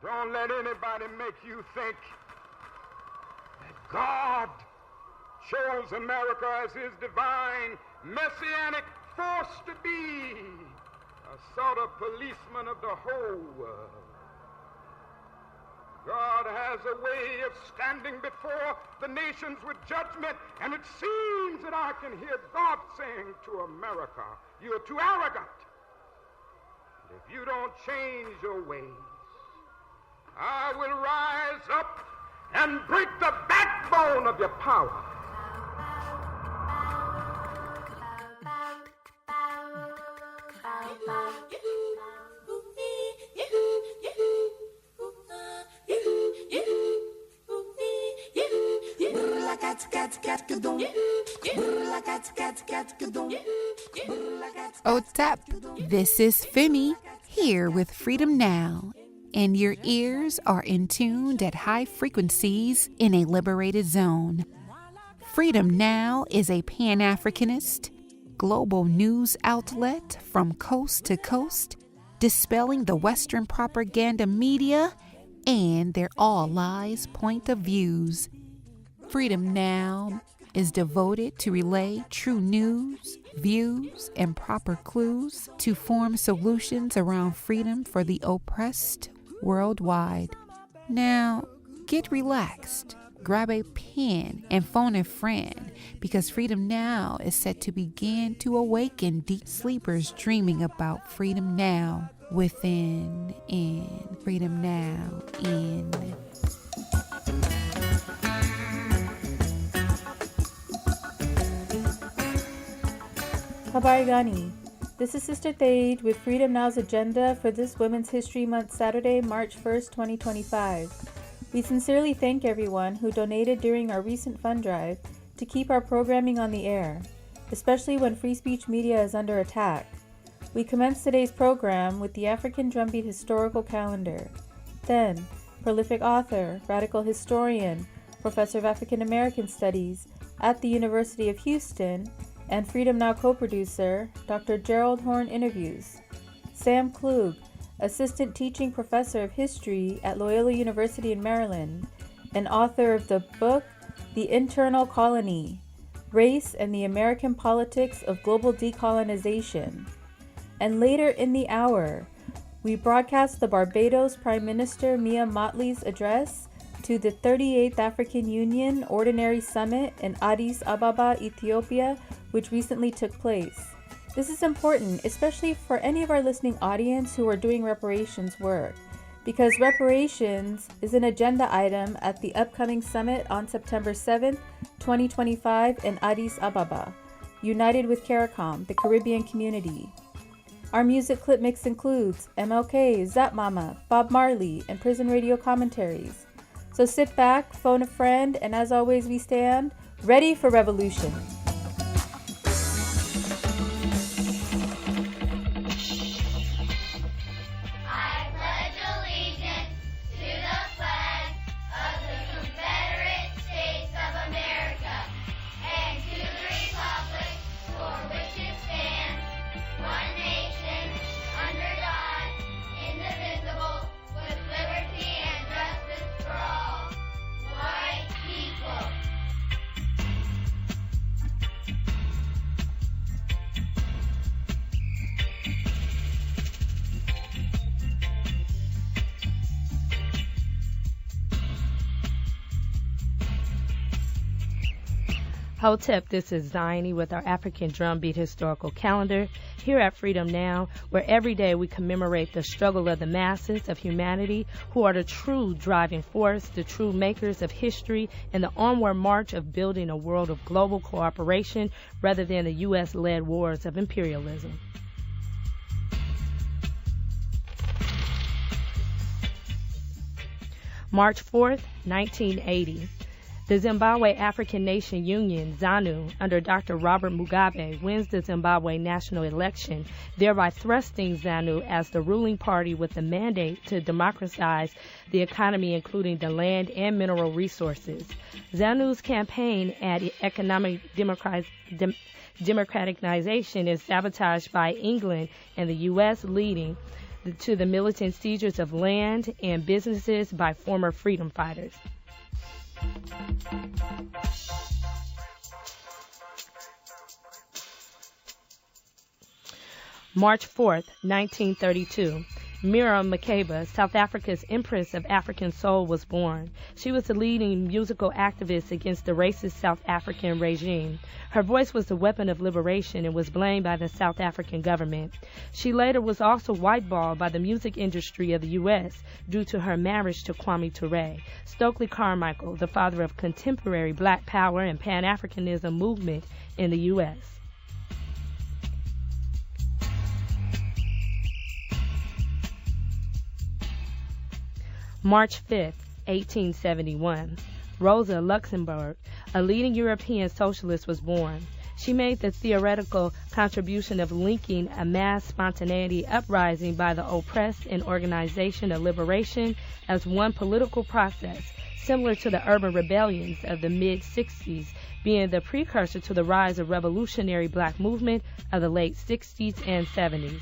Don't let anybody make you think that God chose America as his divine messianic force to be a sort of policeman of the whole world. God has a way of standing before the nations with judgment, and it seems that I can hear God saying to America, "You're too arrogant. And if you don't change your ways, I will rise up and break the backbone of your power." Otep, this is Femi here with Freedom Now, and your ears are in tuned at high frequencies in a liberated zone. Freedom Now is a Pan-Africanist, global news outlet from coast to coast, dispelling the Western propaganda media and their all lies point of views. Freedom Now is devoted to relay true news, views, and proper clues to form solutions around freedom for the oppressed worldwide. Now, get relaxed, grab a pen, and phone a friend, because Freedom Now is set to begin to awaken deep sleepers dreaming about freedom now, within, in, freedom now, in. Habari Gani. This is Sister Thade with Freedom Now's agenda for this Women's History Month Saturday, March 1st, 2025. We sincerely thank everyone who donated during our recent fund drive to keep our programming on the air, especially when free speech media is under attack. We commence today's program with the African Drumbeat Historical Calendar. Then, prolific author, radical historian, professor of African American Studies at the University of Houston, and Freedom Now co-producer, Dr. Gerald Horne interviews Sam Klug, assistant teaching professor of history at Loyola University in Maryland, and author of the book The Internal Colony: Race and the American Politics of Global Decolonization. And later in the hour, we broadcast the Barbados Prime Minister Mia Mottley's address to the 38th African Union Ordinary Summit in Addis Ababa, Ethiopia, which recently took place. This is important, especially for any of our listening audience who are doing reparations work, because reparations is an agenda item at the upcoming summit on September 7th, 2025 in Addis Ababa, united with CARICOM, the Caribbean community. Our music clip mix includes MLK, Zap Mama, Bob Marley, and prison radio commentaries. So sit back, phone a friend, and as always we stand ready for revolution. Hotep, this is Ziony with our African Drumbeat Historical Calendar here at Freedom Now, where every day we commemorate the struggle of the masses of humanity who are the true driving force, the true makers of history, and the onward march of building a world of global cooperation rather than the U.S.-led wars of imperialism. March 4th, 1980. The Zimbabwe African Nation Union, ZANU, under Dr. Robert Mugabe, wins the Zimbabwe national election, thereby thrusting ZANU as the ruling party with the mandate to democratize the economy, including the land and mineral resources. ZANU's campaign at economic democratization is sabotaged by England and the U.S., leading to the militant seizures of land and businesses by former freedom fighters. March 4th, 1932. Miriam Makeba, South Africa's Empress of African Soul, was born. She was the leading musical activist against the racist South African regime. Her voice was the weapon of liberation and was blamed by the South African government. She later was also whiteballed by the music industry of the U.S. due to her marriage to Kwame Ture. Stokely Carmichael, the father of contemporary Black Power and Pan-Africanism movement in the U.S. March 5, 1871. Rosa Luxemburg, a leading European socialist, was born. She made the theoretical contribution of linking a mass spontaneity uprising by the oppressed and organization of liberation as one political process, similar to the urban rebellions of the mid-60s, being the precursor to the rise of revolutionary Black movement of the late 60s and 70s.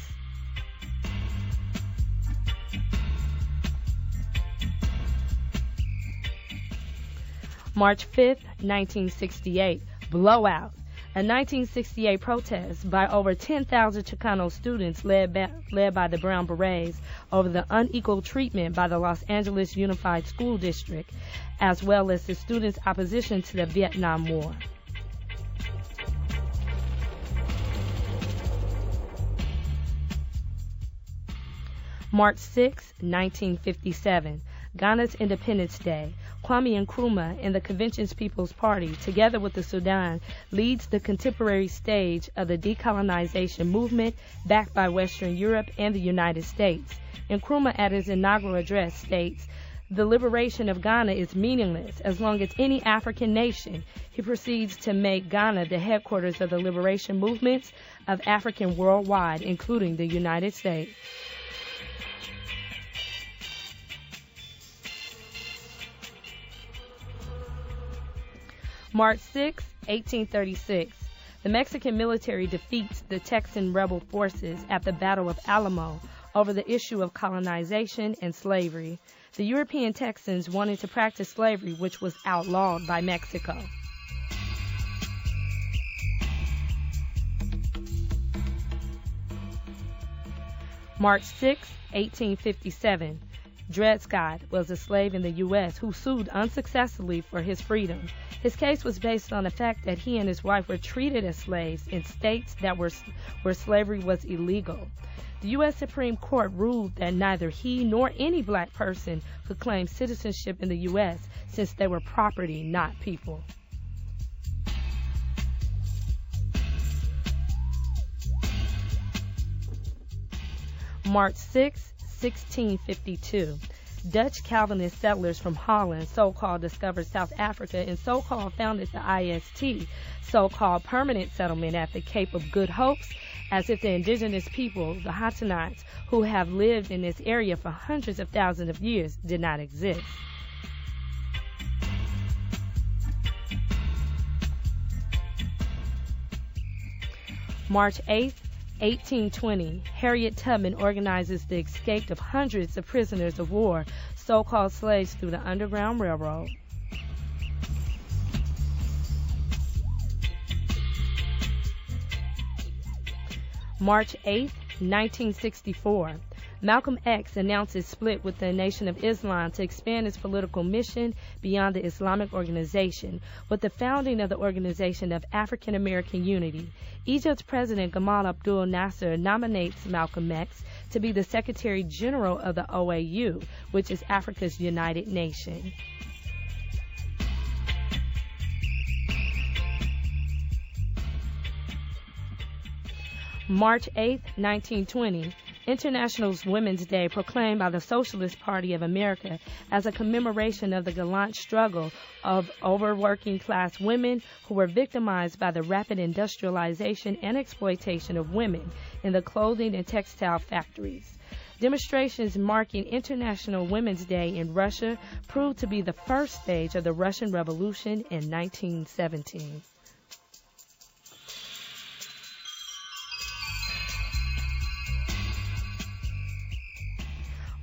March 5, 1968, Blowout, a 1968 protest by over 10,000 Chicano students led by the Brown Berets over the unequal treatment by the Los Angeles Unified School District, as well as the students' opposition to the Vietnam War. March 6, 1957, Ghana's Independence Day. Kwame Nkrumah and the Convention's People's Party, together with the Sudan, leads the contemporary stage of the decolonization movement backed by Western Europe and the United States. Nkrumah, at his inaugural address, states, "The liberation of Ghana is meaningless as long as any African nation." He proceeds to make Ghana the headquarters of the liberation movements of African worldwide, including the United States. March 6, 1836. The Mexican military defeats the Texan rebel forces at the Battle of Alamo over the issue of colonization and slavery. The European Texans wanted to practice slavery, which was outlawed by Mexico. March 6, 1857. Dred Scott was a slave in the U.S. who sued unsuccessfully for his freedom. His case was based on the fact that he and his wife were treated as slaves in states that where slavery was illegal. The U.S. Supreme Court ruled that neither he nor any Black person could claim citizenship in the U.S. since they were property, not people. March 6, 1652. Dutch Calvinist settlers from Holland, so-called discovered South Africa and so-called founded the IST, so-called permanent settlement at the Cape of Good Hopes, as if the indigenous people, the Hattonites, who have lived in this area for hundreds of thousands of years, did not exist. March 8, 1820, Harriet Tubman organizes the escape of hundreds of prisoners of war, so-called slaves, through the Underground Railroad. March 8, 1964, Malcolm X announces split with the Nation of Islam to expand its political mission beyond the Islamic organization, with the founding of the Organization of African American Unity. Egypt's President Gamal Abdel Nasser nominates Malcolm X to be the Secretary General of the OAU, which is Africa's United Nation. March 8, 1920, International Women's Day proclaimed by the Socialist Party of America as a commemoration of the gallant struggle of overworking class women who were victimized by the rapid industrialization and exploitation of women in the clothing and textile factories. Demonstrations marking International Women's Day in Russia proved to be the first stage of the Russian Revolution in 1917.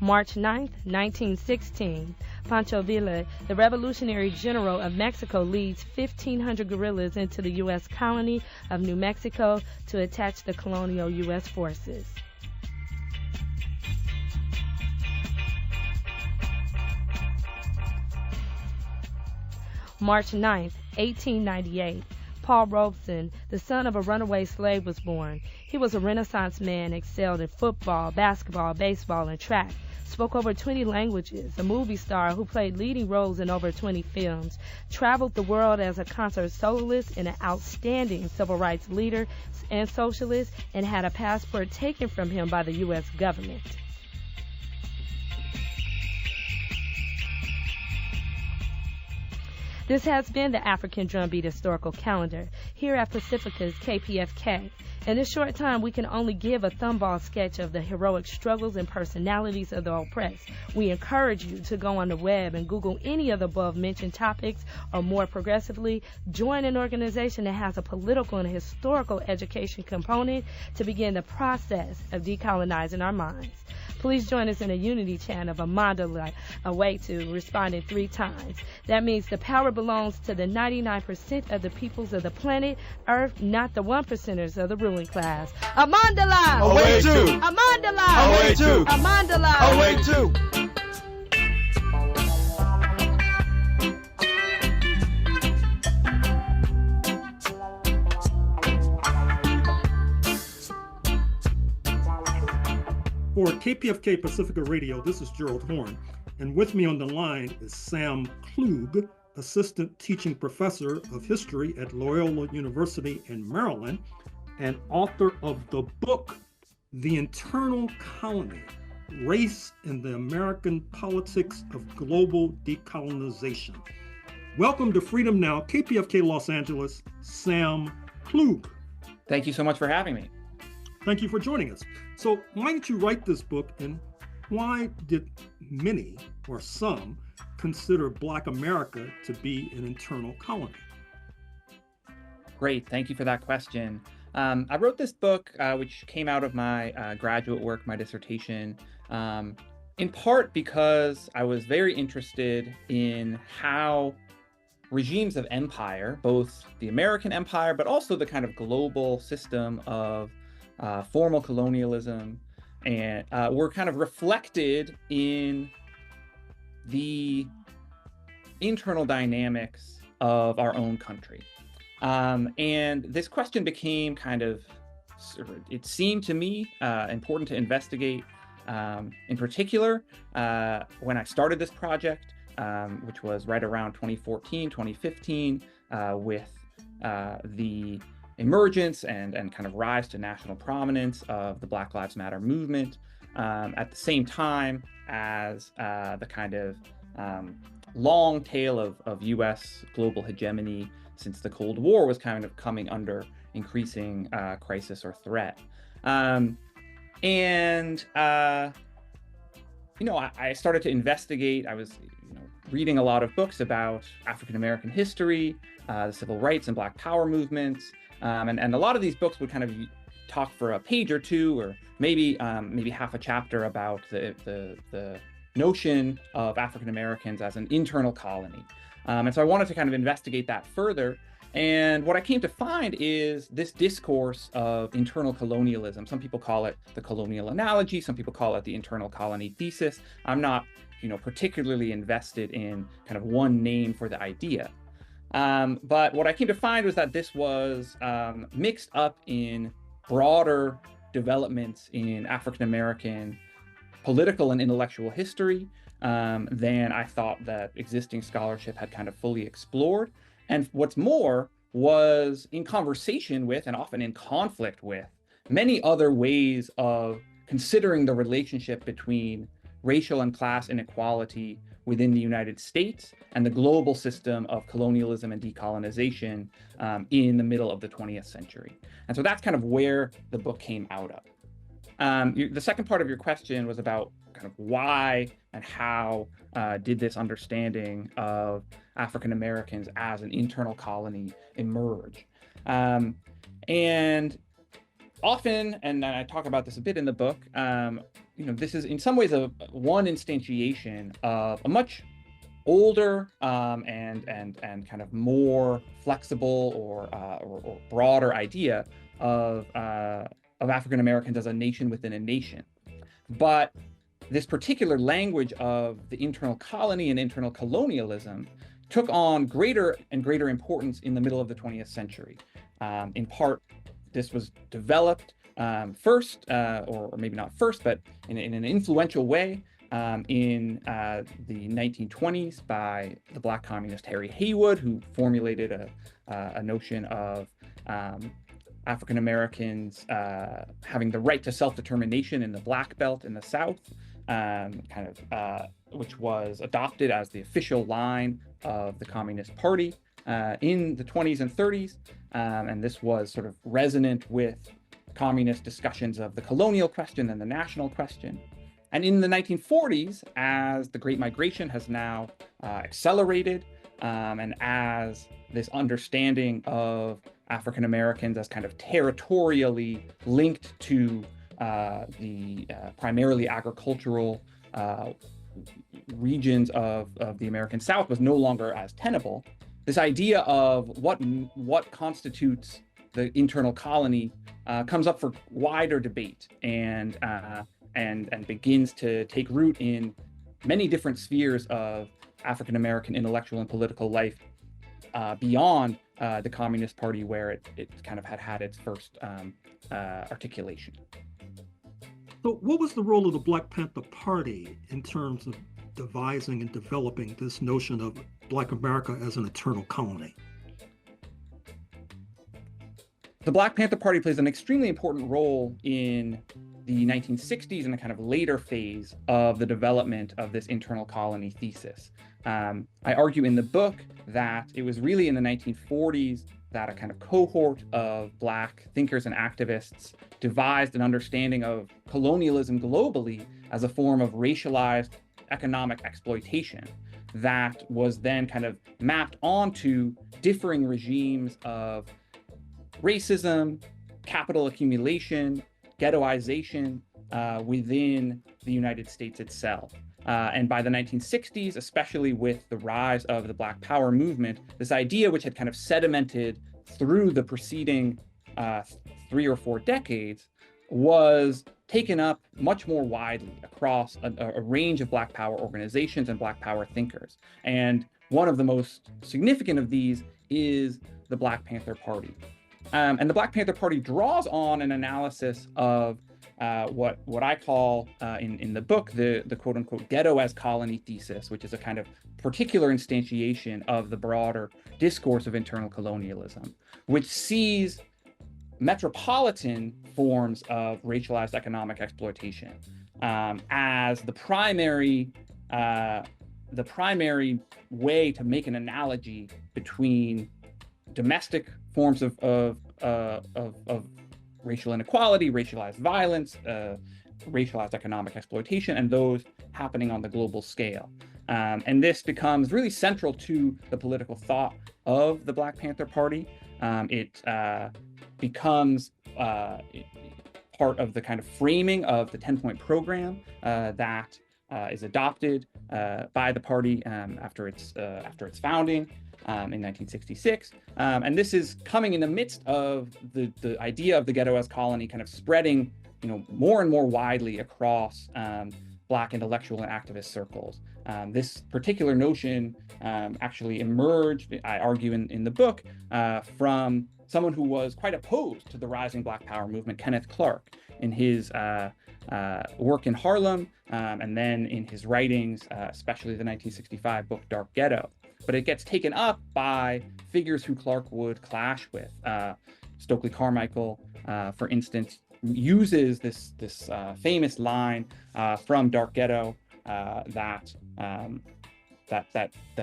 March 9, 1916, Pancho Villa, the revolutionary general of Mexico, leads 1,500 guerrillas into the U.S. colony of New Mexico to attach the colonial U.S. forces. March 9, 1898, Paul Robeson, the son of a runaway slave, was born. He was a Renaissance man, excelled in football, basketball, baseball, and track, spoke over 20 languages, a movie star who played leading roles in over 20 films, traveled the world as a concert soloist and an outstanding civil rights leader and socialist, and had a passport taken from him by the U.S. government. This has been the African Drumbeat Historical Calendar here at Pacifica's KPFK. In this short time, we can only give a thumbball sketch of the heroic struggles and personalities of the oppressed. We encourage you to go on the web and Google any of the above-mentioned topics, or more progressively, join an organization that has a political and historical education component to begin the process of decolonizing our minds. Please join us in a unity chant of a mandala away to responding 3 times. That means the power belongs to the 99% of the peoples of the planet Earth, not the 1%ers of the ruling class. A mandala! Away to! A mandala! Away to! A mandala! Away to! For KPFK Pacifica Radio, this is Gerald Horne, and with me on the line is Sam Klug, Assistant Teaching Professor of History at Loyola University in Maryland, and author of the book, The Internal Colony, Race in the American Politics of Global Decolonization. Welcome to Freedom Now, KPFK Los Angeles, Sam Klug. Thank you so much for having me. Thank you for joining us. So why did you write this book, and why did many or some consider Black America to be an internal colony? Great, thank you for that question. I wrote this book, which came out of my graduate work, my dissertation, in part because I was very interested in how regimes of empire, both the American empire, but also the kind of global system of formal colonialism, and were kind of reflected in the internal dynamics of our own country. And this question became kind of, it seemed to me important to investigate, in particular, when I started this project, which was right around 2014, 2015, with the emergence and kind of rise to national prominence of the Black Lives Matter movement, at the same time as the kind of long tail of U.S. global hegemony since the Cold War was kind of coming under increasing crisis or threat. I started to investigate. I was reading a lot of books about African American history, the civil rights and Black Power movements. And a lot of these books would kind of talk for a page or two, or maybe half a chapter about the notion of African Americans as an internal colony. And so I wanted to kind of investigate that further. And what I came to find is this discourse of internal colonialism. Some people call it the colonial analogy. Some people call it the internal colony thesis. I'm not, particularly invested in kind of one name for the idea. But what I came to find was that this was mixed up in broader developments in African American political and intellectual history than I thought that existing scholarship had kind of fully explored. And what's more, was in conversation with, and often in conflict with, many other ways of considering the relationship between racial and class inequality within the United States and the global system of colonialism and decolonization in the middle of the 20th century. And so that's kind of where the book came out of. The second part of your question was about kind of why and how did this understanding of African Americans as an internal colony emerge. And often, and I talk about this a bit in the book, this is in some ways one instantiation of a much older and kind of more flexible or broader idea of African Americans as a nation within a nation. But this particular language of the internal colony and internal colonialism took on greater and greater importance in the middle of the 20th century. In part, this was developed first, or maybe not first, but in an influential way in the 1920s by the Black communist Harry Haywood, who formulated a notion of African Americans having the right to self-determination in the Black Belt in the South, which was adopted as the official line of the Communist Party in the 20s and 30s. And this was sort of resonant with communist discussions of the colonial question and the national question. And in the 1940s, as the Great Migration has now accelerated, and as this understanding of African Americans as kind of territorially linked to the primarily agricultural regions of the American South was no longer as tenable, this idea of what constitutes the internal colony comes up for wider debate and begins to take root in many different spheres of African American intellectual and political life beyond the Communist Party, where it kind of had its first articulation. So what was the role of the Black Panther Party in terms of devising and developing this notion of Black America as an eternal colony? The Black Panther Party plays an extremely important role in the 1960s and the kind of later phase of the development of this internal colony thesis. I argue in the book that it was really in the 1940s that a kind of cohort of Black thinkers and activists devised an understanding of colonialism globally as a form of racialized economic exploitation that was then kind of mapped onto differing regimes of racism, capital accumulation, ghettoization within the United States itself. And by the 1960s, especially with the rise of the Black Power movement, this idea, which had kind of sedimented through the preceding 3 or 4 decades, was taken up much more widely across a range of Black Power organizations and Black Power thinkers. And one of the most significant of these is the Black Panther Party. And the Black Panther Party draws on an analysis of what I call in the book the quote unquote ghetto as colony thesis, which is a kind of particular instantiation of the broader discourse of internal colonialism, which sees metropolitan forms of racialized economic exploitation as the primary way to make an analogy between domestic forms of racial inequality, racialized violence, racialized economic exploitation, and those happening on the global scale. And this becomes really central to the political thought of the Black Panther Party. It becomes part of the kind of framing of the 10-point program that is adopted by the party after its founding in 1966. And this is coming in the midst of the idea of the ghetto as colony kind of spreading, more and more widely across Black intellectual and activist circles. This particular notion actually emerged, I argue in the book, from someone who was quite opposed to the rising Black Power movement, Kenneth Clark, in his work in Harlem, and then in his writings, especially the 1965 book Dark Ghetto. But it gets taken up by figures who Clark would clash with. Stokely Carmichael, for instance, uses this famous line from Dark Ghetto that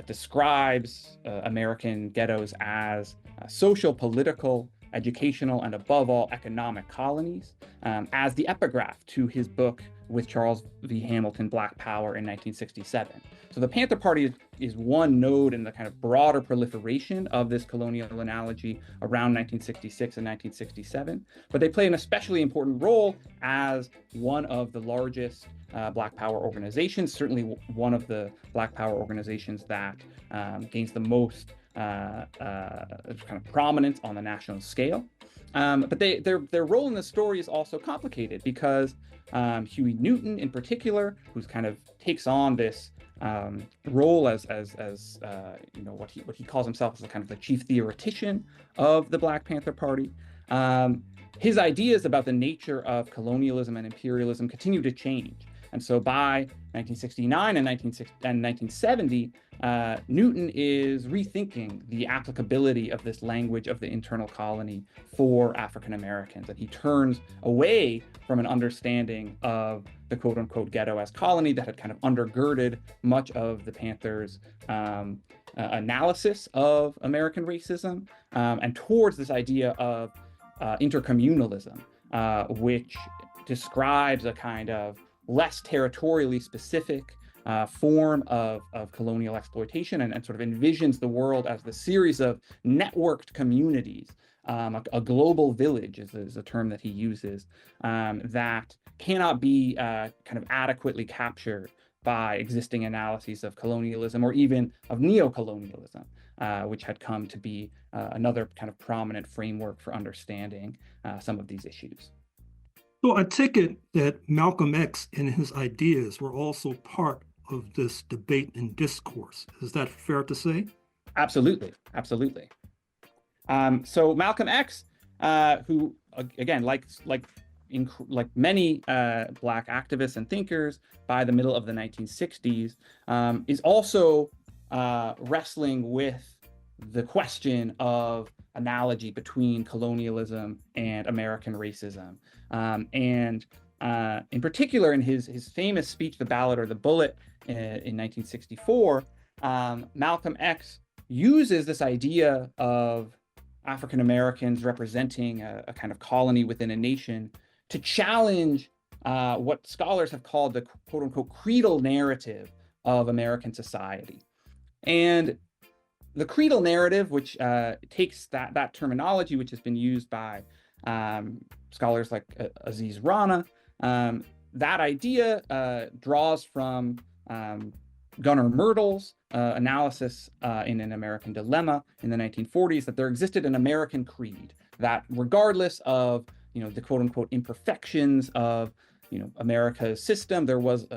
describes American ghettos as social, political, educational, and above all, economic colonies, as the epigraph to his book with Charles V. Hamilton Black Power in 1967. So the Panther Party is one node in the kind of broader proliferation of this colonial analogy around 1966 and 1967, but they play an especially important role as one of the largest Black Power organizations, certainly one of the Black Power organizations that gains the most kind of prominence on the national scale. But their role in the story is also complicated because Huey Newton, in particular, who's kind of takes on this role as what he calls himself as a kind of the chief theoretician of the Black Panther Party. His ideas about the nature of colonialism and imperialism continue to change. And so by 1969 and 1970, Newton is rethinking the applicability of this language of the internal colony for African Americans. And he turns away from an understanding of the quote unquote ghetto as colony that had kind of undergirded much of the Panthers' analysis of American racism, and towards this idea of intercommunalism, which describes a kind of less territorially specific form of colonial exploitation and sort of envisions the world as the series of networked communities. A global village is a term that he uses that cannot be kind of adequately captured by existing analyses of colonialism or even of neocolonialism, which had come to be another kind of prominent framework for understanding some of these issues. So I take it that Malcolm X and his ideas were also part of this debate and discourse. Is that fair to say? Absolutely, absolutely. So Malcolm X, who again, like many Black activists and thinkers by the middle of the 1960s, is also wrestling with the question of analogy between colonialism and American racism. And in particular, in his famous speech, The Ballot or the Bullet, in 1964, Malcolm X uses this idea of African Americans representing a kind of colony within a nation to challenge what scholars have called the quote unquote creedal narrative of American society. And the creedal narrative, which takes that terminology, which has been used by scholars like Aziz Rana, that idea draws from Gunnar Myrdal's analysis in An American Dilemma in the 1940s, that there existed an American creed that, regardless of the quote unquote imperfections of America's system, there was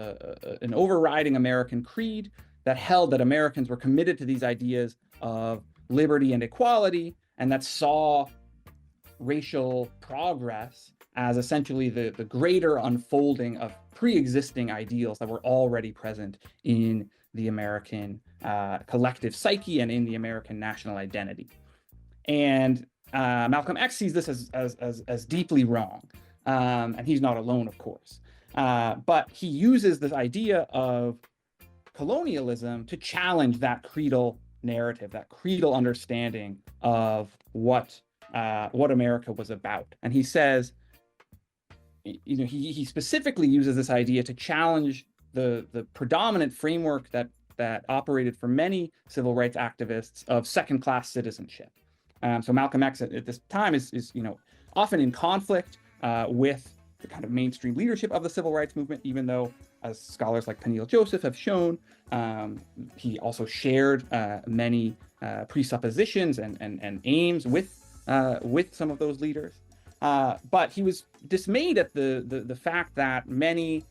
an overriding American creed that held that Americans were committed to these ideas of liberty and equality, and that saw racial progress as essentially the greater unfolding of pre-existing ideals that were already present in the American collective psyche and in the American national identity. And Malcolm X sees this as deeply wrong, and he's not alone, of course. But he uses this idea of colonialism to challenge that creedal narrative, that creedal understanding of what America was about. And he says, he specifically uses this idea to challenge the predominant framework that operated for many civil rights activists of second-class citizenship. So Malcolm X at this time is often in conflict with the kind of mainstream leadership of the civil rights movement, even though, as scholars like Peniel Joseph have shown, he also shared many presuppositions and aims with some of those leaders. But he was dismayed at the fact that many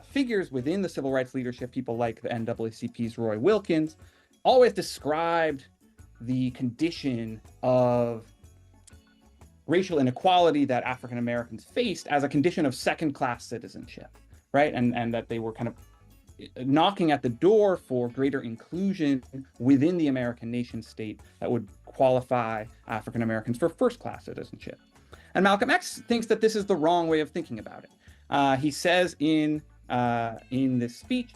figures within the civil rights leadership, people like the NAACP's Roy Wilkins, always described the condition of racial inequality that African Americans faced as a condition of second-class citizenship, right? And that they were kind of knocking at the door for greater inclusion within the American nation state that would qualify African Americans for first-class citizenship. And Malcolm X thinks that this is the wrong way of thinking about it. He says in this speech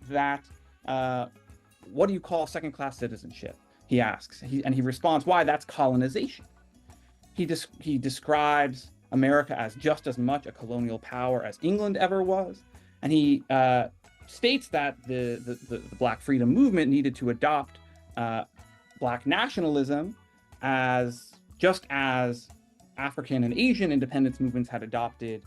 that, what do you call second-class citizenship? He asks, and he responds, why, that's colonization. He describes America as just as much a colonial power as England ever was. And he states that the Black freedom movement needed to adopt Black nationalism as just as African and Asian independence movements had adopted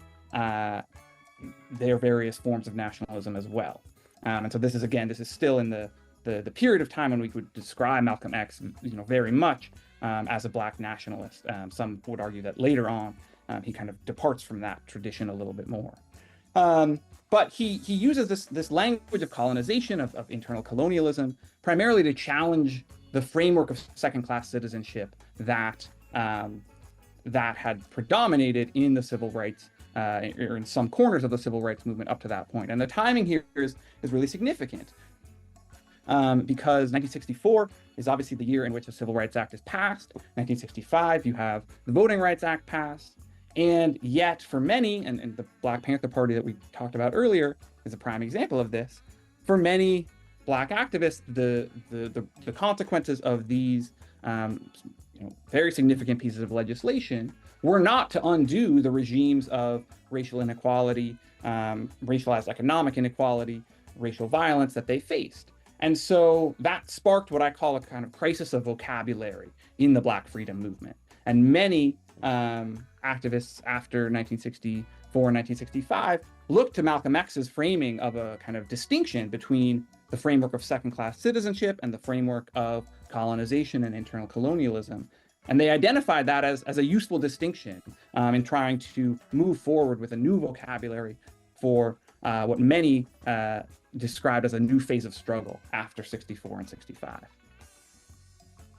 their various forms of nationalism as well. And so this is still in the period of time when we would describe Malcolm X, very much as a Black nationalist. Some would argue that later on he kind of departs from that tradition a little bit more. But he uses this language of colonization, of internal colonialism, primarily to challenge the framework of second-class citizenship that had predominated in the civil rights, or in some corners of the civil rights movement up to that point. And the timing here is really significant, because 1964 is obviously the year in which the Civil Rights Act is passed. 1965, you have the Voting Rights Act passed. And yet, for many, and the Black Panther Party that we talked about earlier is a prime example of this, for many Black activists, the consequences of these very significant pieces of legislation were not to undo the regimes of racial inequality, racialized economic inequality, racial violence that they faced. And so that sparked what I call a kind of crisis of vocabulary in the Black freedom movement. And many activists after 1964 and 1965 looked to Malcolm X's framing of a kind of distinction between the framework of second-class citizenship and the framework of colonization and internal colonialism. And they identified that as a useful distinction in trying to move forward with a new vocabulary for what many described as a new phase of struggle after 64 and 65.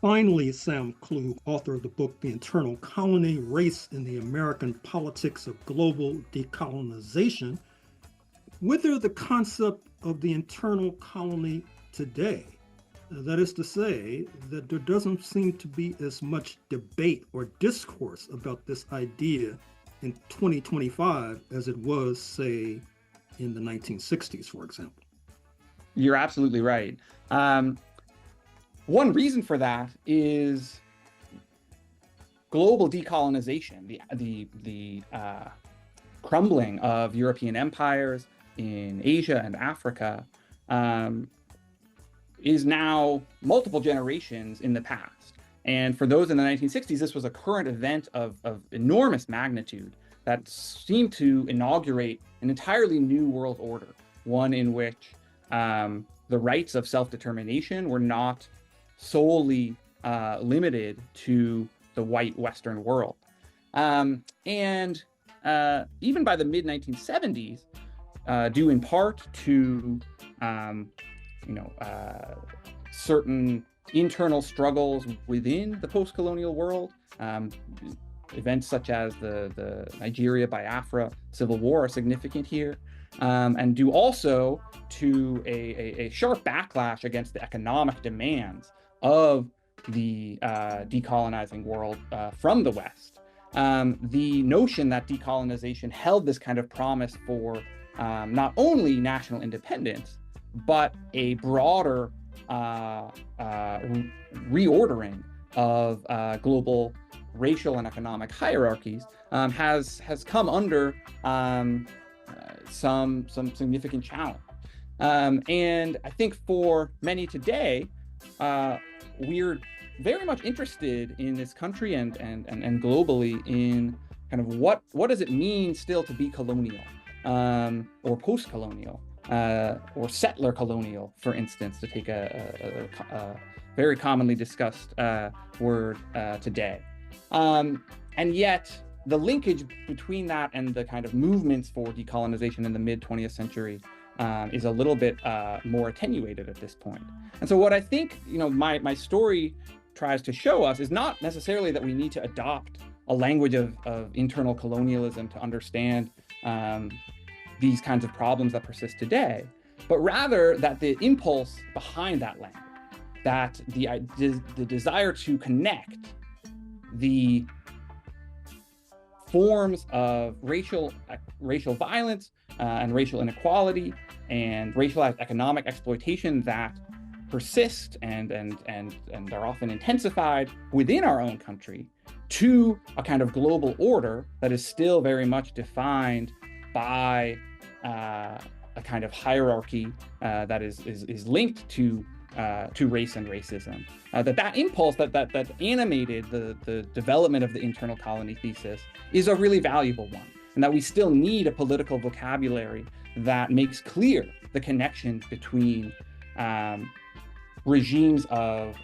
Finally, Sam Klug, author of the book, The Internal Colony, Race in the American Politics of Global Decolonization, whether the concept of the internal colony today, that is to say, that there doesn't seem to be as much debate or discourse about this idea in 2025 as it was, say, in the 1960s, for example. You're absolutely right. One reason for that is global decolonization, the crumbling of European empires in Asia and Africa is now multiple generations in the past. And for those in the 1960s, this was a current event of enormous magnitude that seemed to inaugurate an entirely new world order, one in which the rights of self-determination were not solely limited to the white Western world. And even by the mid-1970s, due in part to certain internal struggles within the post-colonial world, events such as the Nigeria Biafra Civil War are significant here, and due also to a sharp backlash against the economic demands of the decolonizing world from the West. The notion that decolonization held this kind of promise for not only national independence, but a broader reordering of global racial and economic hierarchies has come under some significant challenge. And I think for many today, we're very much interested in this country and globally in kind of what does it mean still to be colonial, or post-colonial, or settler colonial, for instance, to take a very commonly discussed word today. And yet the linkage between that and the kind of movements for decolonization in the mid-20th century is a little bit more attenuated at this point. And so what I think, my story tries to show us is not necessarily that we need to adopt a language of internal colonialism to understand these kinds of problems that persist today, but rather that the impulse behind that language, that the desire to connect the forms of racial violence and racial inequality and racialized economic exploitation that persist and are often intensified within our own country to a kind of global order that is still very much defined by a kind of hierarchy that is linked to race and racism. That impulse that animated the development of the internal colony thesis is a really valuable one, and that we still need a political vocabulary that makes clear the connections between regimes of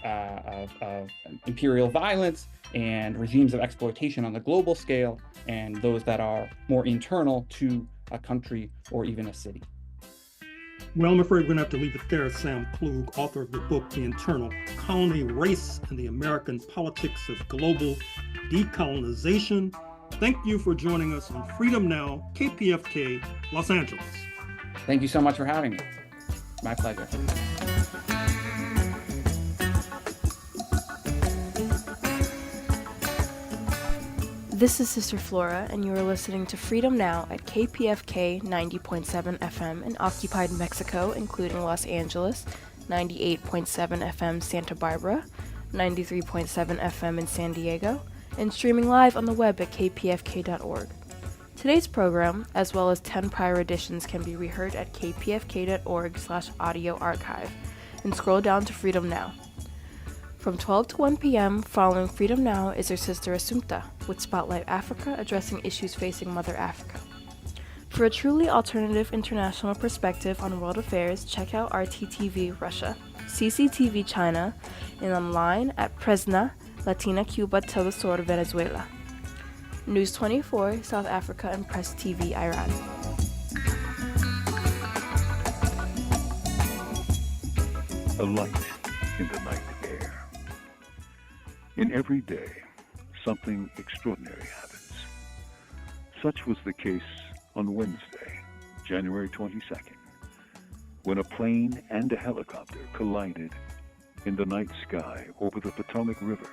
imperial violence and regimes of exploitation on the global scale, and those that are more internal to a country or even a city. Well, I'm afraid we're going to have to leave it there. Sam Klug, author of the book, The Internal Colony, Race and the American Politics of Global Decolonization. Thank you for joining us on Freedom Now, KPFK, Los Angeles. Thank you so much for having me. My pleasure. This is Sister Flora, and you are listening to Freedom Now at KPFK 90.7 FM in occupied Mexico, including Los Angeles, 98.7 FM Santa Barbara, 93.7 FM in San Diego, and streaming live on the web at kpfk.org. Today's program, as well as 10 prior editions, can be reheard at kpfk.org/audio archive, and scroll down to Freedom Now. From 12 to 1 p.m., following Freedom Now is her sister Assumpta, with Spotlight Africa addressing issues facing Mother Africa. For a truly alternative international perspective on world affairs, check out RTTV Russia, CCTV China, and online at Presna, Latina Cuba Telesur Venezuela, News 24, South Africa, and Press TV Iran. A light in the night air. In every day, something extraordinary happens. Such was the case on Wednesday, January 22nd, when a plane and a helicopter collided in the night sky over the Potomac River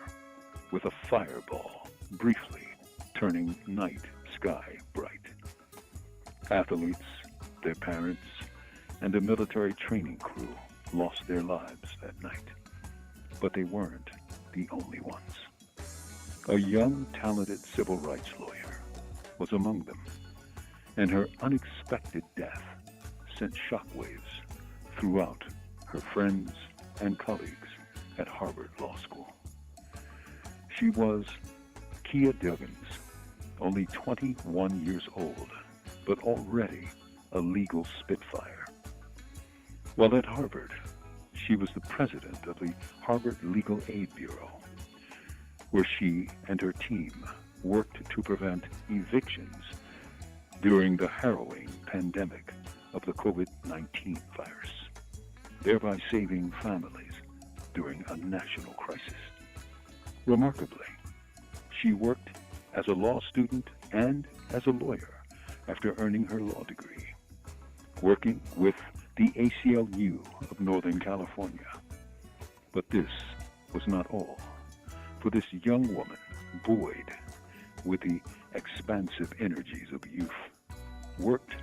with a fireball briefly turning night sky bright. Athletes, their parents, and a military training crew lost their lives that night, but they weren't the only ones. A young, talented civil rights lawyer was among them, and her unexpected death sent shockwaves throughout her friends and colleagues at Harvard Law School. She was Kia Duggins, only 21 years old, but already a legal spitfire. While at Harvard, she was the president of the Harvard Legal Aid Bureau, where she and her team worked to prevent evictions during the harrowing pandemic of the COVID-19 virus, thereby saving families during a national crisis. Remarkably, she worked as a law student and as a lawyer after earning her law degree, working with the ACLU of Northern California. But this was not all, for this young woman, buoyed with the expansive energies of youth, worked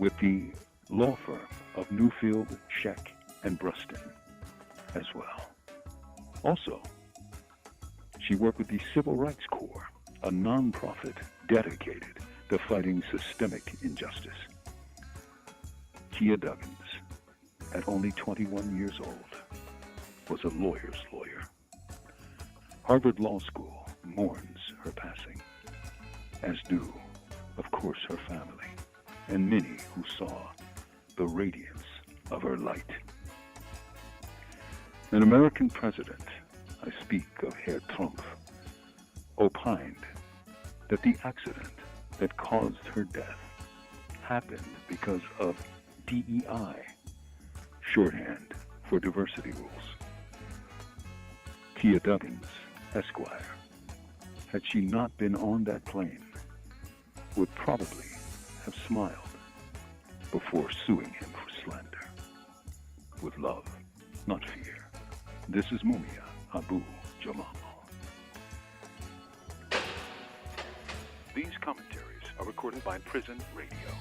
with the law firm of Newfield, Scheck, and Bruston as well. Also, she worked with the Civil Rights Corps, a nonprofit dedicated to fighting systemic injustice. Kia Duggins, at only 21 years old, was a lawyer's lawyer. Harvard Law School mourns her passing, as do, of course, her family, and many who saw the radiance of her light. An American president, I speak of Herr Trump, opined that the accident that caused her death happened because of DEI, shorthand for diversity rules. Kia Duggins, Esquire, had she not been on that plane, would probably have smiled before suing him for slander. With love, not fear. This is Mumia Abu Jamal. These commentaries are recorded by Prison Radio.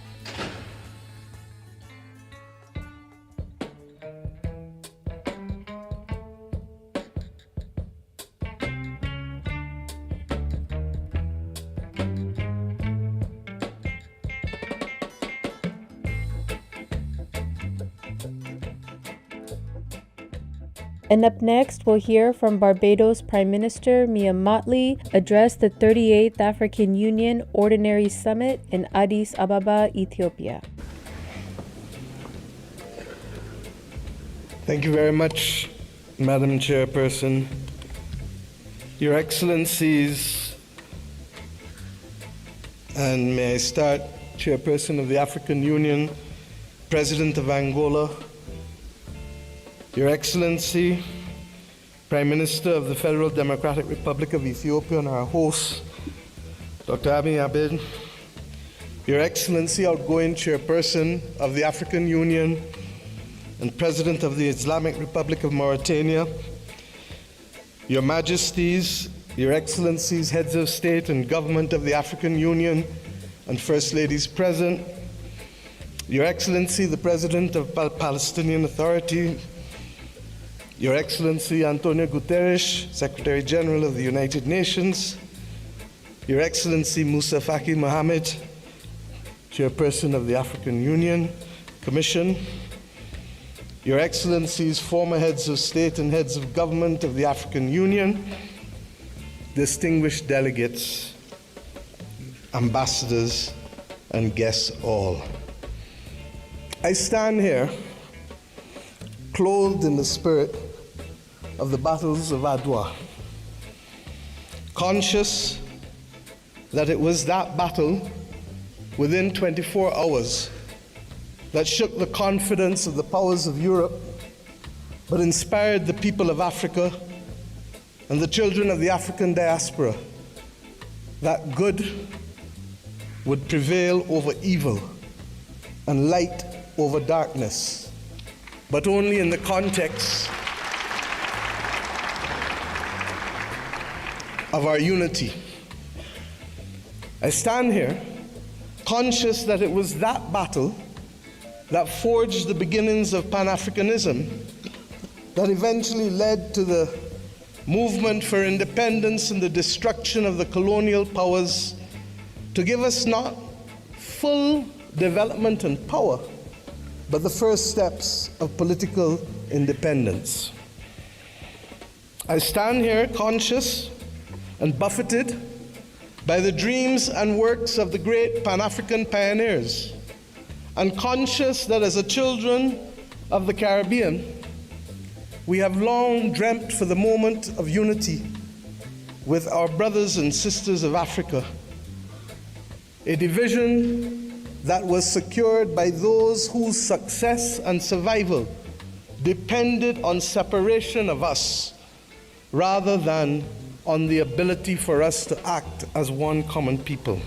And up next, we'll hear from Barbados Prime Minister Mia Mottley address the 38th African Union Ordinary Summit in Addis Ababa, Ethiopia. Thank you very much, Madam Chairperson. Your Excellencies, and may I start, Chairperson of the African Union, President of Angola, Your Excellency, Prime Minister of the Federal Democratic Republic of Ethiopia, and our host, Dr. Abiy Ahmed, Your Excellency, outgoing Chairperson of the African Union and President of the Islamic Republic of Mauritania, Your Majesties, Your Excellencies, Heads of State and Government of the African Union, and First Ladies present, Your Excellency, the President of the Palestinian Authority, Your Excellency Antonio Guterres, Secretary General of the United Nations, Your Excellency Musa Faki Mohammed, Chairperson of the African Union Commission, Your Excellencies, former heads of state and heads of government of the African Union, distinguished delegates, ambassadors, and guests all. I stand here clothed in the spirit of the battles of Adwa, conscious that it was that battle within 24 hours that shook the confidence of the powers of Europe, but inspired the people of Africa and the children of the African diaspora that good would prevail over evil and light over darkness, but only in the context of our unity. I stand here conscious that it was that battle that forged the beginnings of Pan-Africanism that eventually led to the movement for independence and the destruction of the colonial powers to give us not full development and power, but the first steps of political independence. I stand here conscious and buffeted by the dreams and works of the great Pan-African pioneers, and conscious that as a children of the Caribbean, we have long dreamt for the moment of unity with our brothers and sisters of Africa, a division that was secured by those whose success and survival depended on separation of us rather than on the ability for us to act as one common people.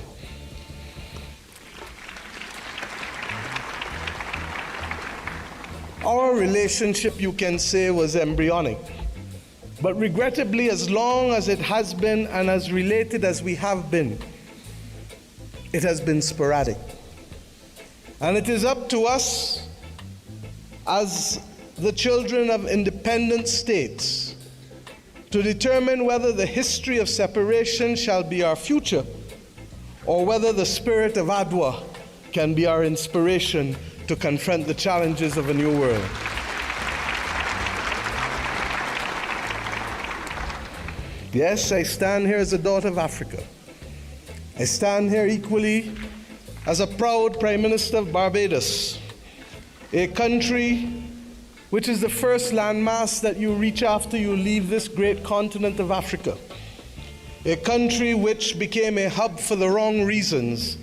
Our relationship, you can say, was embryonic, but regrettably, as long as it has been and as related as we have been, it has been sporadic. And it is up to us as the children of independent states to determine whether the history of separation shall be our future or whether the spirit of Adwa can be our inspiration to confront the challenges of a new world. Yes, I stand here as a daughter of Africa. I stand here equally as a proud Prime Minister of Barbados, a country which is the first landmass that you reach after you leave this great continent of Africa. A country which became a hub for the wrong reasons,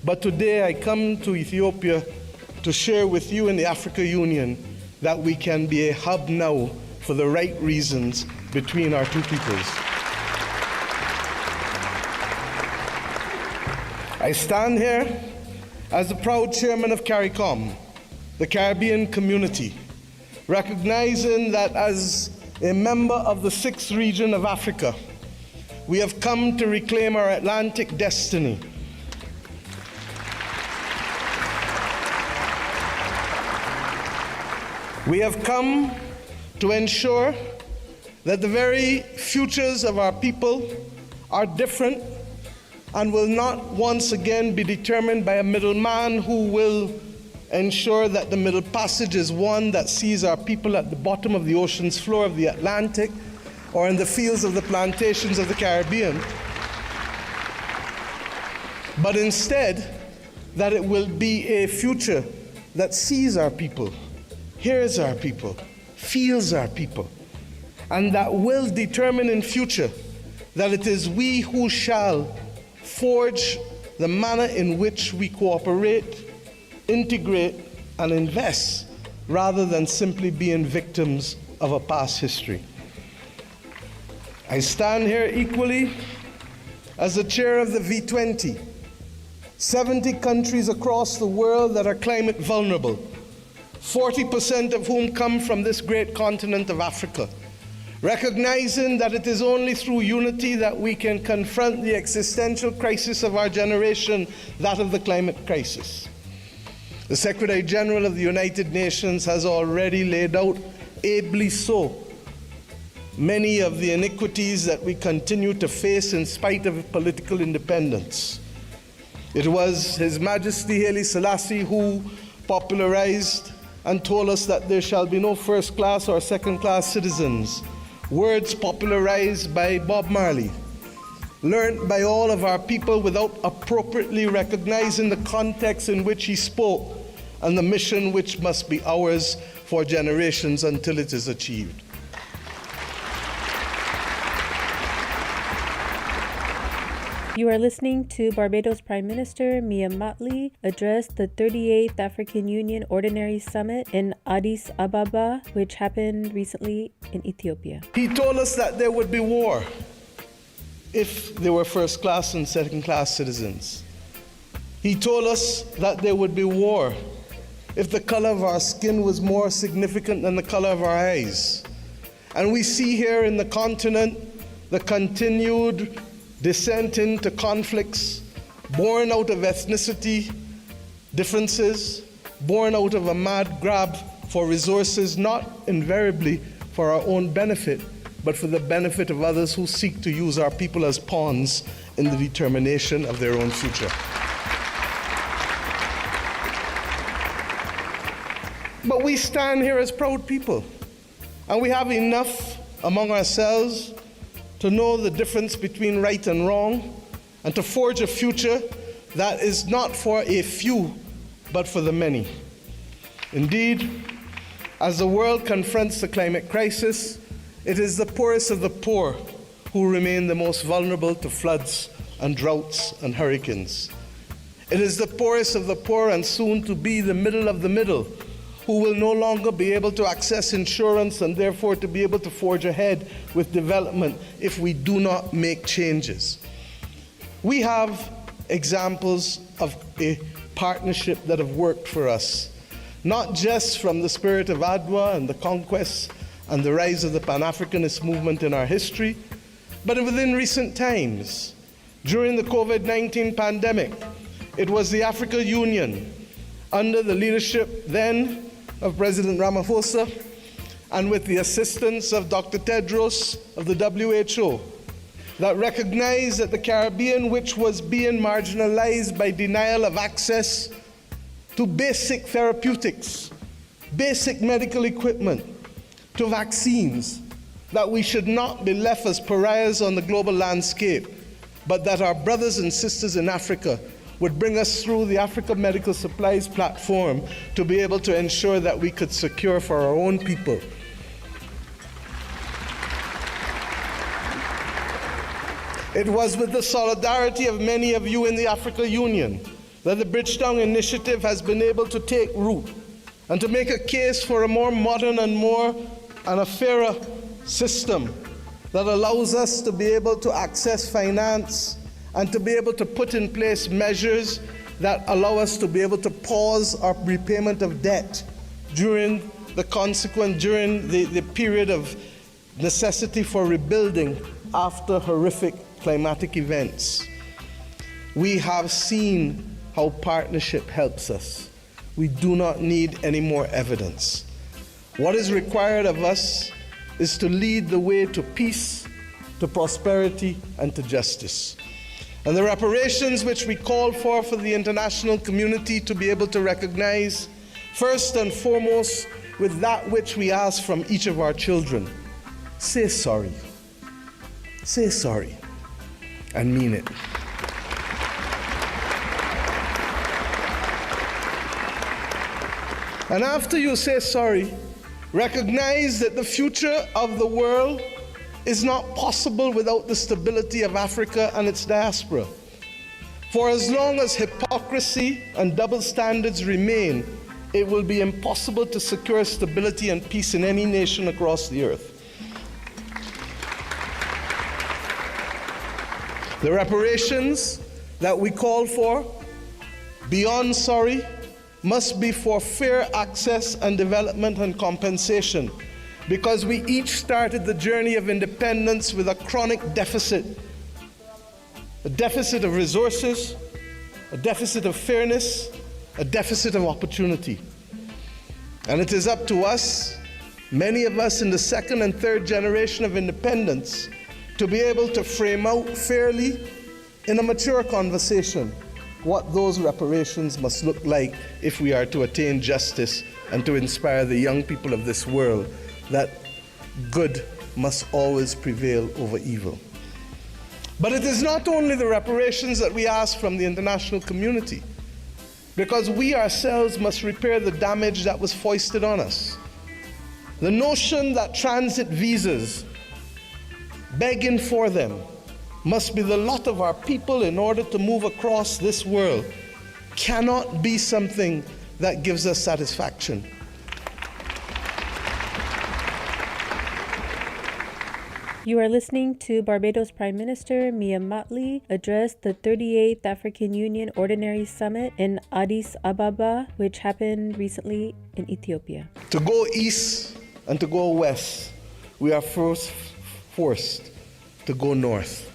but today I come to Ethiopia to share with you in the Africa Union that we can be a hub now for the right reasons between our two peoples. I stand here as the proud chairman of CARICOM, the Caribbean community, recognizing that as a member of the 6th region of Africa, we have come to reclaim our Atlantic destiny. We have come to ensure that the very futures of our people are different and will not once again be determined by a middleman who will ensure that the Middle Passage is one that sees our people at the bottom of the ocean's floor of the Atlantic or in the fields of the plantations of the Caribbean, but instead that it will be a future that sees our people, hears our people, feels our people, and that will determine in future that it is we who shall forge the manner in which we cooperate, integrate, and invest, rather than simply being victims of a past history. I stand here equally as the chair of the V20, 70 countries across the world that are climate vulnerable, 40% of whom come from this great continent of Africa, recognizing that it is only through unity that we can confront the existential crisis of our generation, that of the climate crisis. The Secretary General of the United Nations has already laid out, ably so, many of the iniquities that we continue to face in spite of political independence. It was His Majesty Haile Selassie who popularized and told us that there shall be no first-class or second-class citizens, words popularized by Bob Marley, learned by all of our people without appropriately recognizing the context in which he spoke and the mission which must be ours for generations until it is achieved. You are listening to Barbados Prime Minister Mia Mottley address the 38th African Union Ordinary Summit in Addis Ababa, which happened recently in Ethiopia. He told us that there would be war if there were first-class and second-class citizens. He told us that there would be war if the color of our skin was more significant than the color of our eyes. And we see here in the continent the continued descent into conflicts born out of ethnicity differences, born out of a mad grab for resources, not invariably for our own benefit, but for the benefit of others who seek to use our people as pawns in the determination of their own future. But we stand here as proud people, and we have enough among ourselves to know the difference between right and wrong, and to forge a future that is not for a few, but for the many. Indeed, as the world confronts the climate crisis, it is the poorest of the poor who remain the most vulnerable to floods and droughts and hurricanes. It is the poorest of the poor, and soon to be the middle of the middle, who will no longer be able to access insurance and therefore to be able to forge ahead with development if we do not make changes. We have examples of a partnership that have worked for us, not just from the spirit of Adwa and the conquest and the rise of the Pan-Africanist movement in our history, but within recent times. During the COVID-19 pandemic, it was the African Union, under the leadership then of President Ramaphosa, and with the assistance of Dr. Tedros of the WHO, that recognized that the Caribbean, which was being marginalized by denial of access to basic therapeutics, basic medical equipment, to vaccines, that we should not be left as pariahs on the global landscape, but that our brothers and sisters in Africa would bring us through the Africa Medical Supplies platform to be able to ensure that we could secure for our own people It was with the solidarity of many of you in the African Union that the Bridgetown Initiative has been able to take root and to make a case for a more modern and a fairer system that allows us to be able to access finance and to be able to put in place measures that allow us to be able to pause our repayment of debt during the period of necessity for rebuilding after horrific climatic events. We have seen how partnership helps us. We do not need any more evidence. What is required of us is to lead the way to peace, to prosperity, and to justice. And the reparations which we call for the international community to be able to recognize First and foremost, with that which we ask from each of our children. Say sorry. Say sorry and mean it. And after you say sorry, recognize that the future of the world is not possible without the stability of Africa and its diaspora. For as long as hypocrisy and double standards remain, it will be impossible to secure stability and peace in any nation across the earth. The reparations that we call for, beyond sorry, must be for fair access and development and compensation, because we each started the journey of independence with a chronic deficit. A deficit of resources, a deficit of fairness, a deficit of opportunity. And it is up to us, many of us in the second and third generation of independence, to be able to frame out fairly in a mature conversation what those reparations must look like if we are to attain justice and to inspire the young people of this world that good must always prevail over evil. But it is not only the reparations that we ask from the international community, because we ourselves must repair the damage that was foisted on us. The notion that transit visas, begging for them, must be the lot of our people in order to move across this world cannot be something that gives us satisfaction. You are listening to Barbados Prime Minister Mia Mottley address the 38th African Union Ordinary Summit in Addis Ababa, which happened recently in Ethiopia. To go east and to go west, we are first forced to go north.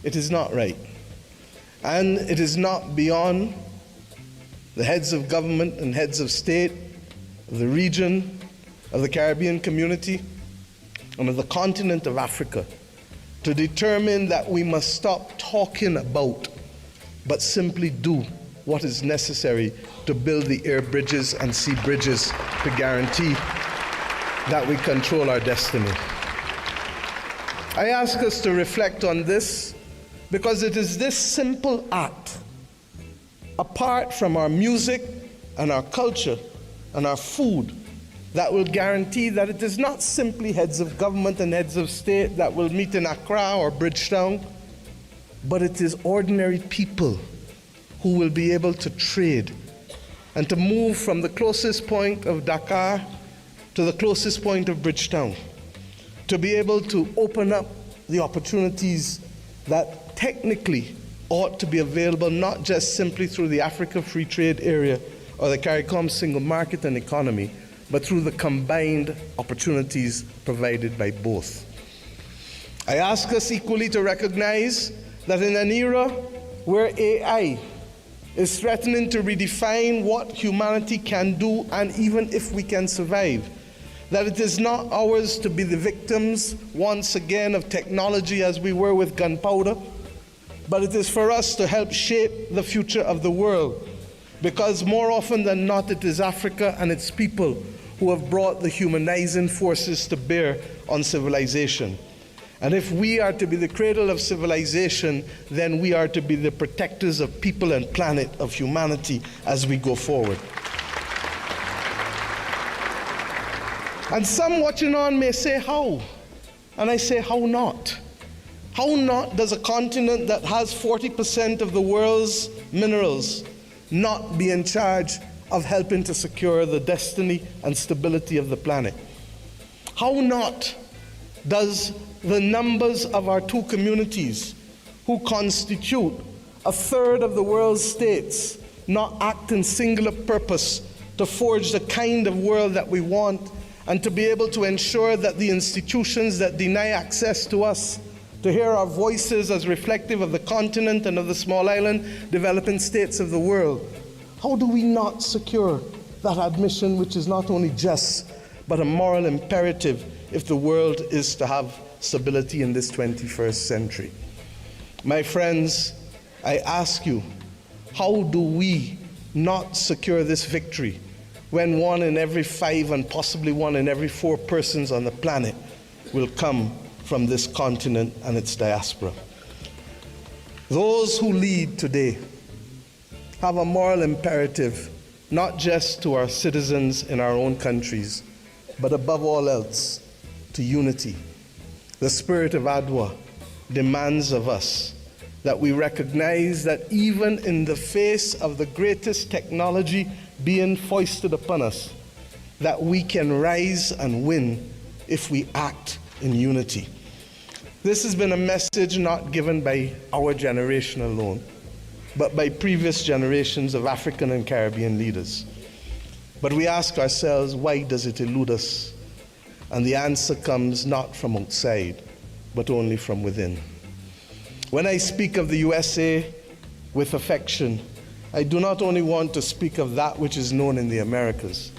It is not right. And it is not beyond the heads of government and heads of state, of the region, of the Caribbean community, and of the continent of Africa to determine that we must stop talking about, but simply do what is necessary to build the air bridges and sea bridges to guarantee that we control our destiny. I ask us to reflect on this because it is this simple act, apart from our music and our culture and our food, that will guarantee that it is not simply heads of government and heads of state that will meet in Accra or Bridgetown, but it is ordinary people who will be able to trade and to move from the closest point of Dakar to the closest point of Bridgetown, to be able to open up the opportunities that technically ought to be available not just simply through the Africa Free Trade Area or the CARICOM single market and economy, but through the combined opportunities provided by both. I ask us equally to recognize that in an era where AI is threatening to redefine what humanity can do and even if we can survive, that it is not ours to be the victims once again of technology as we were with gunpowder, but it is for us to help shape the future of the world, because more often than not it is Africa and its people who have brought the humanizing forces to bear on civilization. And if we are to be the cradle of civilization, then we are to be the protectors of people and planet, of humanity as we go forward. And some watching on may say, how? And I say, how not? How not does a continent that has 40% of the world's minerals not be in charge of helping to secure the destiny and stability of the planet? How not does the numbers of our two communities, who constitute a third of the world's states, not act in singular purpose to forge the kind of world that we want and to be able to ensure that the institutions that deny access to us, to hear our voices as reflective of the continent and of the small island developing states of the world? How do we not secure that admission, which is not only just, but a moral imperative if the world is to have stability in this 21st century? My friends, I ask you, how do we not secure this victory when 1 in every 5 and possibly 1 in every 4 persons on the planet will come from this continent and its diaspora. Those who lead today have a moral imperative, not just to our citizens in our own countries, but above all else, to unity. The spirit of Adwa demands of us that we recognize that even in the face of the greatest technology being foisted upon us, that we can rise and win if we act in unity. This has been a message not given by our generation alone, but by previous generations of African and Caribbean leaders. But we ask ourselves, why does it elude us? And the answer comes not from outside, but only from within. When I speak of the USA with affection, I do not only want to speak of that which is known in the Americas.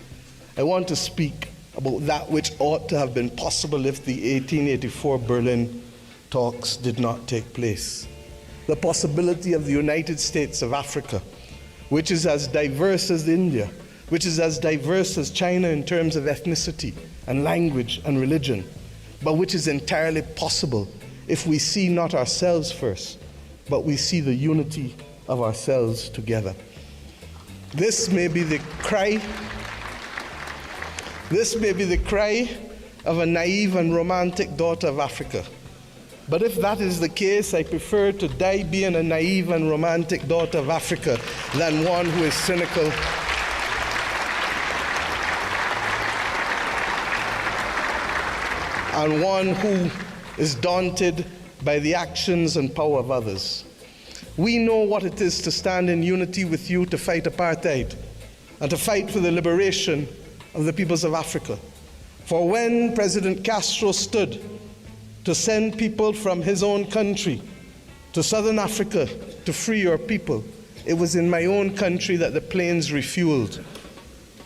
I want to speak about that which ought to have been possible if the 1884 Berlin talks did not take place. The possibility of the United States of Africa, which is as diverse as India, which is as diverse as China in terms of ethnicity and language and religion, but which is entirely possible if we see not ourselves first, but we see the unity of ourselves together. This may be the cry of a naive and romantic daughter of Africa. But if that is the case, I prefer to die being a naive and romantic daughter of Africa than one who is cynical and one who is daunted by the actions and power of others. We know what it is to stand in unity with you to fight apartheid and to fight for the liberation of the peoples of Africa. For when President Castro stood to send people from his own country to southern Africa to free your people, it was in my own country that the planes refueled,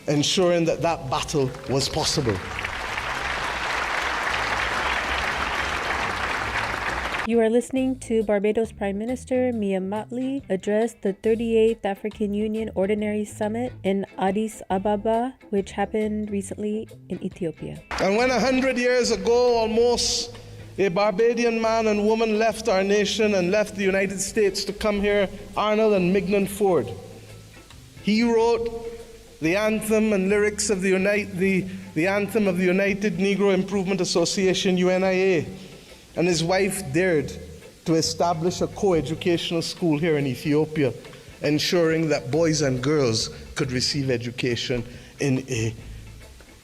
ensuring that that battle was possible. You are listening to Barbados Prime Minister Mia Mottley address the 38th African Union Ordinary Summit in Addis Ababa, which happened recently in Ethiopia. And when 100 years ago, almost, a Barbadian man and woman left our nation and left the United States to come here, Arnold and Mignon Ford, he wrote the anthem and lyrics of the anthem of the United Negro Improvement Association, UNIA. And his wife dared to establish a co-educational school here in Ethiopia, ensuring that boys and girls could receive education in a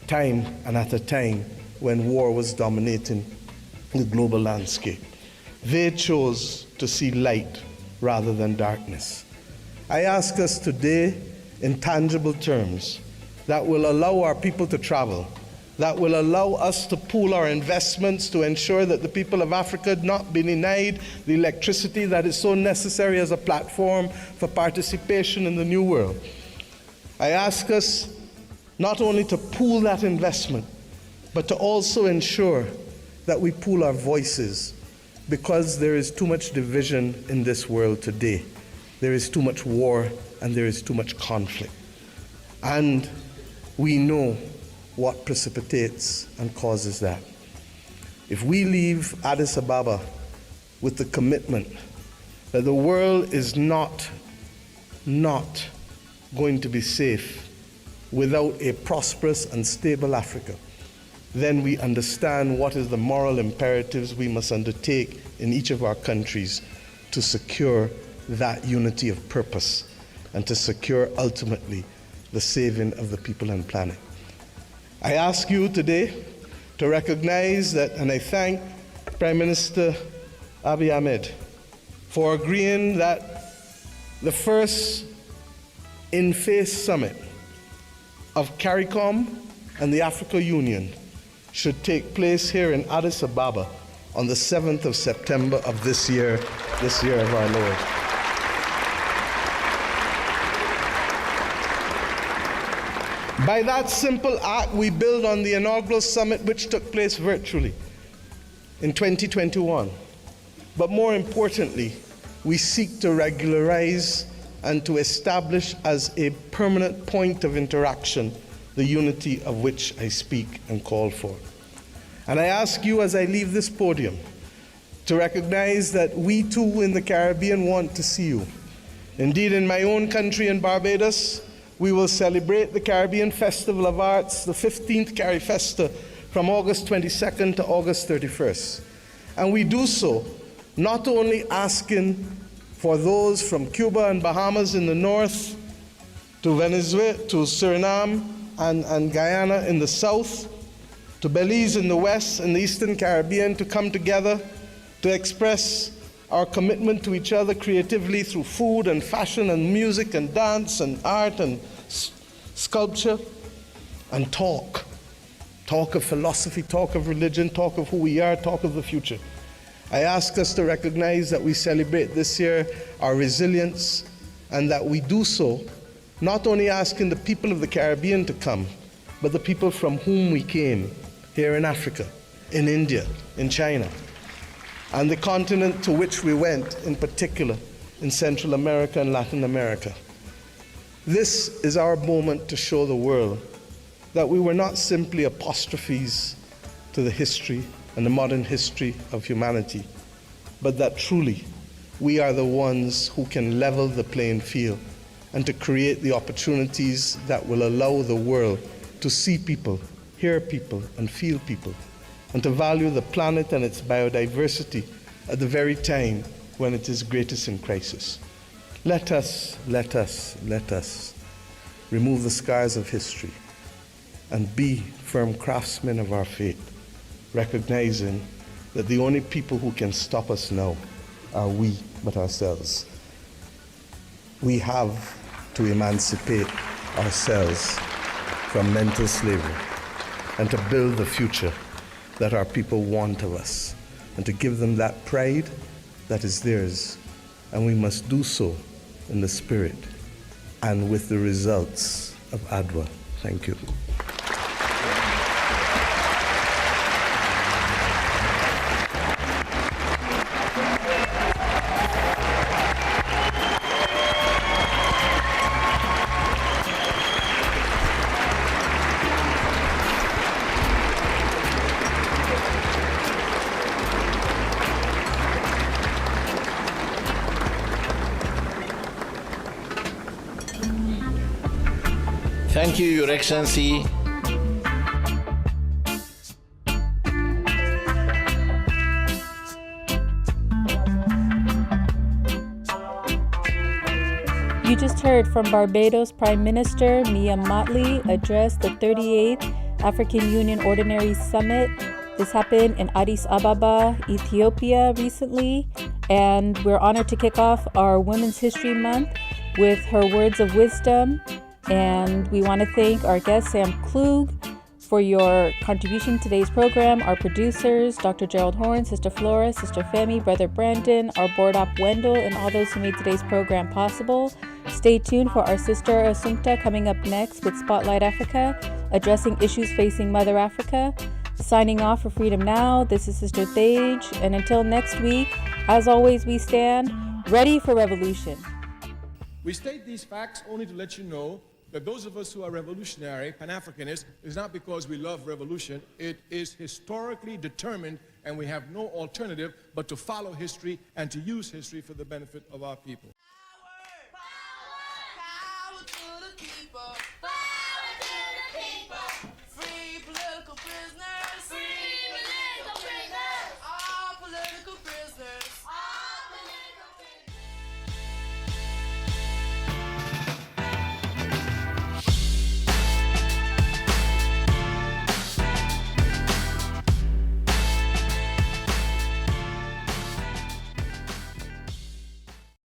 time and at a time when war was dominating the global landscape. They chose to see light rather than darkness. I ask us today in tangible terms that will allow our people to travel, that will allow us to pool our investments to ensure that the people of Africa not be denied the electricity that is so necessary as a platform for participation in the new world. I ask us not only to pool that investment, but to also ensure that we pool our voices, because there is too much division in this world today. There is too much war and there is too much conflict. And we know what precipitates and causes that. If we leave Addis Ababa with the commitment that the world is not going to be safe without a prosperous and stable Africa, then we understand what is the moral imperatives we must undertake in each of our countries to secure that unity of purpose and to secure ultimately the saving of the people and planet. I ask you today to recognize that, and I thank Prime Minister Abiy Ahmed for agreeing that the first in-face summit of CARICOM and the Africa Union should take place here in Addis Ababa on the 7th of September of this year of our Lord. By that simple act, we build on the inaugural summit which took place virtually in 2021. But more importantly, we seek to regularize and to establish as a permanent point of interaction the unity of which I speak and call for. And I ask you as I leave this podium to recognize that we too in the Caribbean want to see you. Indeed, in my own country in Barbados, we will celebrate the Caribbean Festival of Arts, the 15th CariFesta, from August 22nd to August 31st. And we do so not only asking for those from Cuba and Bahamas in the north, to Venezuela, to Suriname and Guyana in the south, to Belize in the west and the Eastern Caribbean to come together to express our commitment to each other creatively through food and fashion and music and dance and art and sculpture, and talk of philosophy, talk of religion, talk of who we are, talk of the future. I ask us to recognize that we celebrate this year our resilience, and that we do so not only asking the people of the Caribbean to come, but the people from whom we came here in Africa, in India, in China, and the continent to which we went, in particular in Central America and Latin America. This is our moment to show the world that we were not simply apostrophes to the history and the modern history of humanity, but that truly we are the ones who can level the playing field and to create the opportunities that will allow the world to see people, hear people, and feel people, and to value the planet and its biodiversity at the very time when it is greatest in crisis. Let us remove the scars of history and be firm craftsmen of our fate, recognizing that the only people who can stop us now are we but ourselves. We have to emancipate ourselves from mental slavery and to build the future that our people want of us, and to give them that pride that is theirs. And we must do so in the spirit and with the results of ADWA. Thank you. Thank you, Your Excellency. You just heard from Barbados Prime Minister Mia Mottley address the 38th African Union Ordinary Summit. This happened in Addis Ababa, Ethiopia recently, and we're honored to kick off our Women's History Month with her words of wisdom. And we want to thank our guest, Sam Klug, for your contribution to today's program, our producers, Dr. Gerald Horne, Sister Flora, Sister Femi, Brother Brandon, our board op Wendell, and all those who made today's program possible. Stay tuned for our Sister Assumpta coming up next with Spotlight Africa, addressing issues facing Mother Africa. Signing off for Freedom Now, this is Sister Thage, and until next week, as always, we stand ready for revolution. We state these facts only to let you know that those of us who are revolutionary, Pan-Africanists, is not because we love revolution. It is historically determined, and we have no alternative but to follow history and to use history for the benefit of our people.